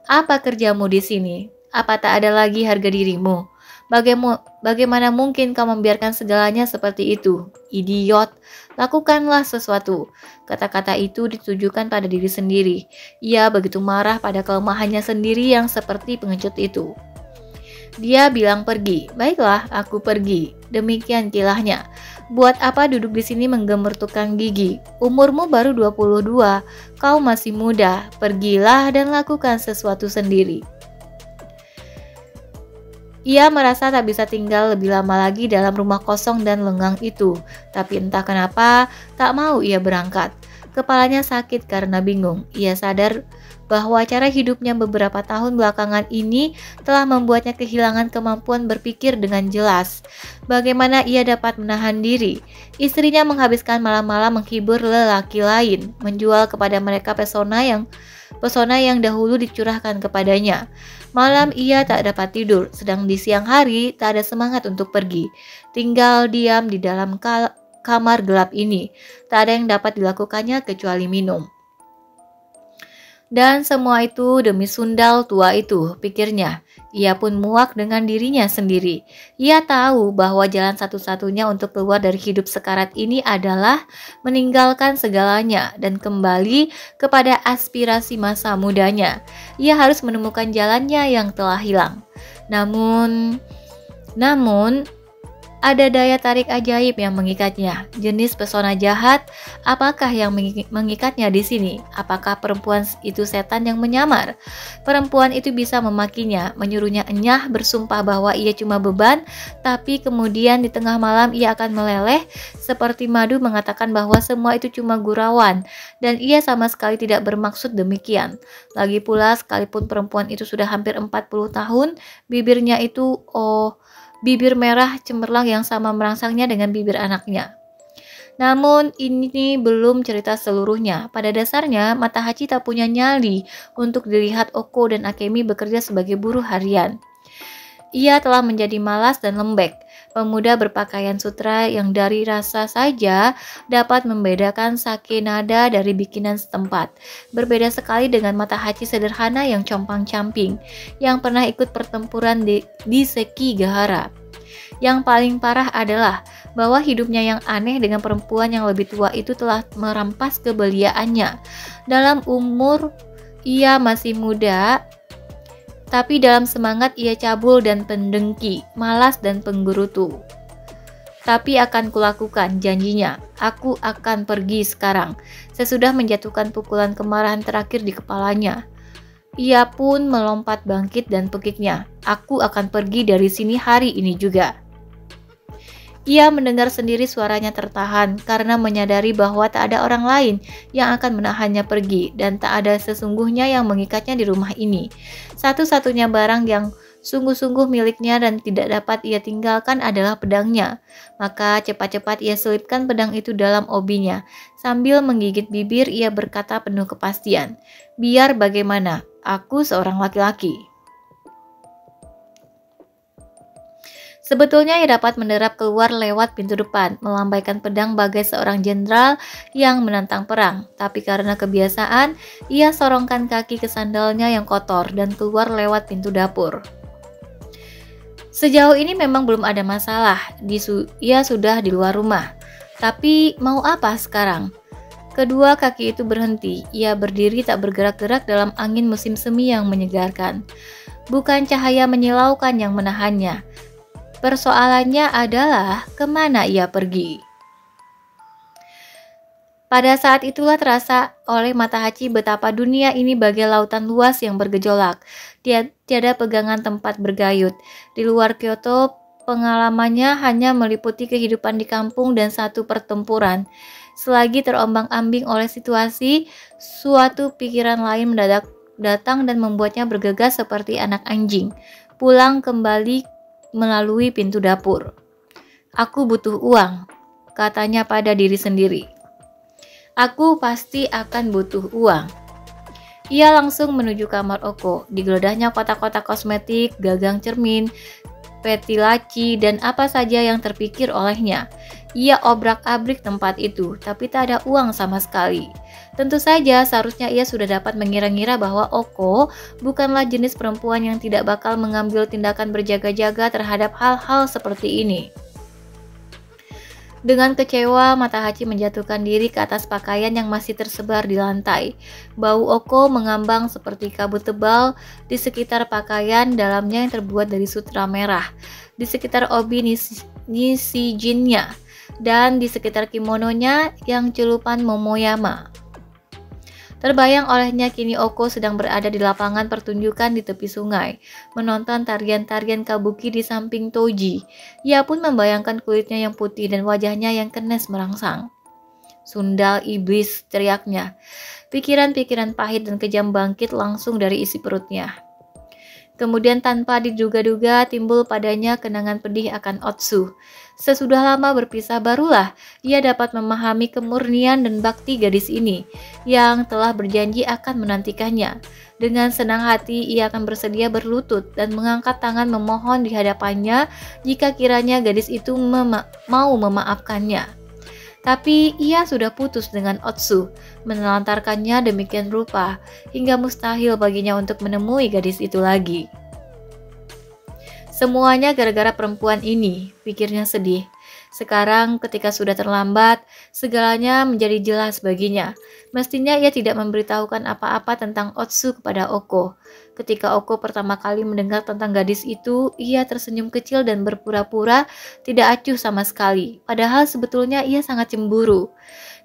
Apa kerjamu di sini? Apa tak ada lagi harga dirimu? Bagaimana mungkin kau membiarkan segalanya seperti itu? Idiot, lakukanlah sesuatu. Kata-kata itu ditujukan pada diri sendiri. Ia begitu marah pada kelemahannya sendiri yang seperti pengecut itu. Dia bilang pergi. Baiklah, aku pergi. Demikian kilahnya. Buat apa duduk di sini menggemertukkan gigi? Umurmu baru 22. Kau masih muda. Pergilah dan lakukan sesuatu sendiri. Ia merasa tak bisa tinggal lebih lama lagi dalam rumah kosong dan lengang itu. Tapi entah kenapa, tak mau ia berangkat. Kepalanya sakit karena bingung. Ia sadar bahwa cara hidupnya beberapa tahun belakangan ini telah membuatnya kehilangan kemampuan berpikir dengan jelas. Bagaimana ia dapat menahan diri? Istrinya menghabiskan malam-malam menghibur lelaki lain, menjual kepada mereka pesona yang dahulu dicurahkan kepadanya. Malam ia tak dapat tidur, sedang di siang hari tak ada semangat untuk pergi. Tinggal diam di dalam kamar gelap ini. Tak ada yang dapat dilakukannya kecuali minum. Dan semua itu demi sundal tua itu, pikirnya. Ia pun muak dengan dirinya sendiri. Ia tahu bahwa jalan satu-satunya untuk keluar dari hidup sekarat ini adalah meninggalkan segalanya dan kembali kepada aspirasi masa mudanya. Ia harus menemukan jalannya yang telah hilang. Namun ada daya tarik ajaib yang mengikatnya. Jenis pesona jahat, apakah yang mengikatnya di sini? Apakah perempuan itu setan yang menyamar? Perempuan itu bisa memakinya, menyuruhnya enyah, bersumpah bahwa ia cuma beban, tapi kemudian di tengah malam ia akan meleleh, seperti madu mengatakan bahwa semua itu cuma gurauan, dan ia sama sekali tidak bermaksud demikian. Lagi pula, sekalipun perempuan itu sudah hampir 40 tahun, bibirnya itu, bibir merah cemerlang yang sama merangsangnya dengan bibir anaknya. Namun ini belum cerita seluruhnya. Pada dasarnya, mata Hachi tak punya nyali untuk dilihat Oko dan Akemi bekerja sebagai buruh harian. Ia telah menjadi malas dan lembek. Pemuda berpakaian sutra yang dari rasa saja dapat membedakan sake nada dari bikinan setempat. Berbeda sekali dengan mata Hachi sederhana yang compang-camping, yang pernah ikut pertempuran di Sekigahara. Yang paling parah adalah bahwa hidupnya yang aneh dengan perempuan yang lebih tua itu telah merampas kebeliaannya. Dalam umur ia masih muda, tapi dalam semangat ia cabul dan pendengki, malas dan penggerutu. Tapi akan kulakukan, janjinya. Aku akan pergi sekarang. Sesudah menjatuhkan pukulan kemarahan terakhir di kepalanya, ia pun melompat bangkit dan pekiknya. Aku akan pergi dari sini hari ini juga. Ia mendengar sendiri suaranya tertahan karena menyadari bahwa tak ada orang lain yang akan menahannya pergi dan tak ada sesungguhnya yang mengikatnya di rumah ini. Satu-satunya barang yang sungguh-sungguh miliknya dan tidak dapat ia tinggalkan adalah pedangnya. Maka cepat-cepat ia selipkan pedang itu dalam obinya. Sambil menggigit bibir ia berkata penuh kepastian, "Biar bagaimana, aku seorang laki-laki." Sebetulnya ia dapat menderap keluar lewat pintu depan, melambaikan pedang bagai seorang jenderal yang menantang perang. Tapi karena kebiasaan, ia sorongkan kaki ke sandalnya yang kotor dan keluar lewat pintu dapur. Sejauh ini memang belum ada masalah, ia sudah di luar rumah. Tapi mau apa sekarang? Kedua kaki itu berhenti, ia berdiri tak bergerak-gerak dalam angin musim semi yang menyegarkan. Bukan cahaya menyilaukan yang menahannya. Persoalannya adalah kemana ia pergi. Pada saat itulah terasa oleh mata Hachi betapa dunia ini bagai lautan luas yang bergejolak. Tiada pegangan tempat bergayut. Di luar Kyoto, pengalamannya hanya meliputi kehidupan di kampung dan satu pertempuran. Selagi terombang-ambing oleh situasi, suatu pikiran lain mendadak datang dan membuatnya bergegas seperti anak anjing, pulang kembali melalui pintu dapur. Aku butuh uang, katanya pada diri sendiri. Aku pasti akan butuh uang. Ia langsung menuju kamar Oko. Digeledahnya kotak-kotak kosmetik, gagang cermin, peti laci, dan apa saja yang terpikir olehnya. Ia obrak-abrik tempat itu, tapi tak ada uang sama sekali. Tentu saja seharusnya ia sudah dapat mengira-ngira bahwa Oko bukanlah jenis perempuan yang tidak bakal mengambil tindakan berjaga-jaga terhadap hal-hal seperti ini. Dengan kecewa, Matahachi menjatuhkan diri ke atas pakaian yang masih tersebar di lantai. Bau Oko mengambang seperti kabut tebal di sekitar pakaian dalamnya yang terbuat dari sutra merah, di sekitar obi nisijinnya, dan di sekitar kimononya yang celupan momoyama. Terbayang olehnya kini Oko sedang berada di lapangan pertunjukan di tepi sungai, menonton tarian-tarian kabuki di samping Toji. Ia pun membayangkan kulitnya yang putih dan wajahnya yang kenes merangsang. Sundal iblis, teriaknya. Pikiran-pikiran pahit dan kejam bangkit langsung dari isi perutnya. Kemudian tanpa diduga-duga timbul padanya kenangan pedih akan Otsu. Sesudah lama berpisah barulah ia dapat memahami kemurnian dan bakti gadis ini yang telah berjanji akan menantikannya. Dengan senang hati ia akan bersedia berlutut dan mengangkat tangan memohon di hadapannya jika kiranya gadis itu mau memaafkannya. Tapi ia sudah putus dengan Otsu, menelantarkannya demikian rupa, hingga mustahil baginya untuk menemui gadis itu lagi. Semuanya gara-gara perempuan ini, pikirnya sedih. Sekarang ketika sudah terlambat, segalanya menjadi jelas baginya. Mestinya ia tidak memberitahukan apa-apa tentang Otsu kepada Oko. Ketika Oko pertama kali mendengar tentang gadis itu, ia tersenyum kecil dan berpura-pura tidak acuh sama sekali. Padahal sebetulnya ia sangat cemburu.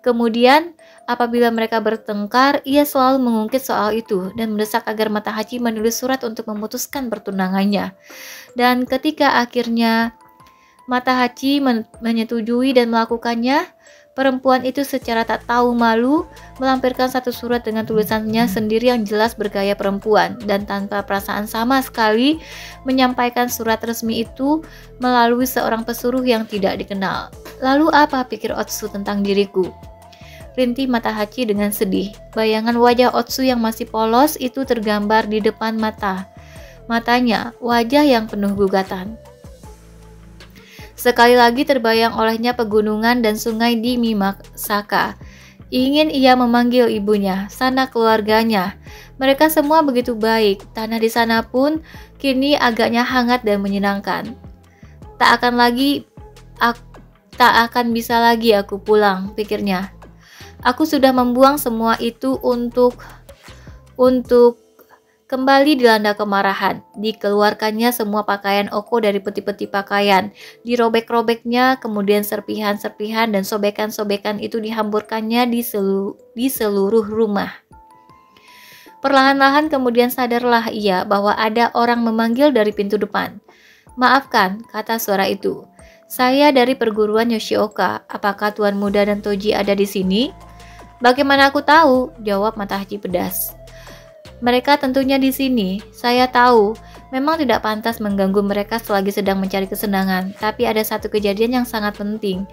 Kemudian, apabila mereka bertengkar, ia selalu mengungkit soal itu dan mendesak agar Matahachi menulis surat untuk memutuskan pertunangannya. Dan ketika akhirnya Matahachi menyetujui dan melakukannya, perempuan itu secara tak tahu malu melampirkan satu surat dengan tulisannya sendiri yang jelas bergaya perempuan dan tanpa perasaan sama sekali menyampaikan surat resmi itu melalui seorang pesuruh yang tidak dikenal. Lalu apa pikir Otsu tentang diriku? Rintih Matahachi dengan sedih. Bayangan wajah Otsu yang masih polos itu tergambar di depan matanya, wajah yang penuh gugatan. Sekali lagi terbayang olehnya pegunungan dan sungai di Mimasaka. Ingin ia memanggil ibunya, sanak keluarganya. Mereka semua begitu baik, tanah di sana pun kini agaknya hangat dan menyenangkan. Tak akan bisa lagi aku pulang, pikirnya. Aku sudah membuang semua itu untuk kembali dilanda kemarahan. Dikeluarkannya semua pakaian Oko dari peti-peti pakaian. Dirobek-robeknya, kemudian serpihan-serpihan dan sobekan-sobekan itu dihamburkannya di seluruh rumah. Perlahan-lahan kemudian sadarlah ia bahwa ada orang memanggil dari pintu depan. "Maafkan," kata suara itu. "Saya dari perguruan Yoshioka. Apakah Tuan Muda dan Toji ada di sini?" "Bagaimana aku tahu?" jawab Matahachi pedas. "Mereka tentunya di sini. Saya tahu, memang tidak pantas mengganggu mereka selagi sedang mencari kesenangan. Tapi ada satu kejadian yang sangat penting.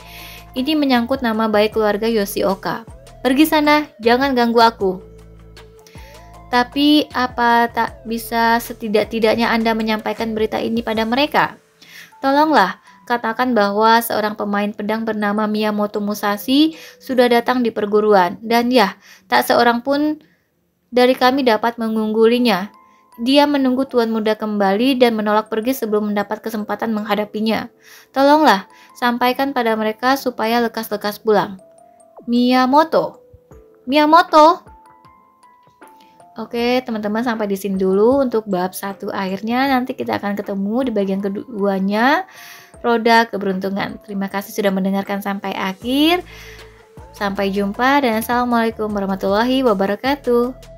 Ini menyangkut nama baik keluarga Yoshioka. Pergi sana, jangan ganggu aku." "Tapi apa tak bisa setidak-tidaknya Anda menyampaikan berita ini pada mereka? Tolonglah, katakan bahwa seorang pemain pedang bernama Miyamoto Musashi sudah datang di perguruan. Dan ya, tak seorang pun dari kami dapat mengunggulinya. Dia menunggu Tuan Muda kembali dan menolak pergi sebelum mendapat kesempatan menghadapinya. Tolonglah, sampaikan pada mereka supaya lekas-lekas pulang." Miyamoto. Oke, teman-teman, sampai di sini dulu untuk bab 1 akhirnya. Nanti kita akan ketemu di bagian keduanya, roda keberuntungan. Terima kasih sudah mendengarkan sampai akhir. Sampai jumpa dan assalamualaikum warahmatullahi wabarakatuh.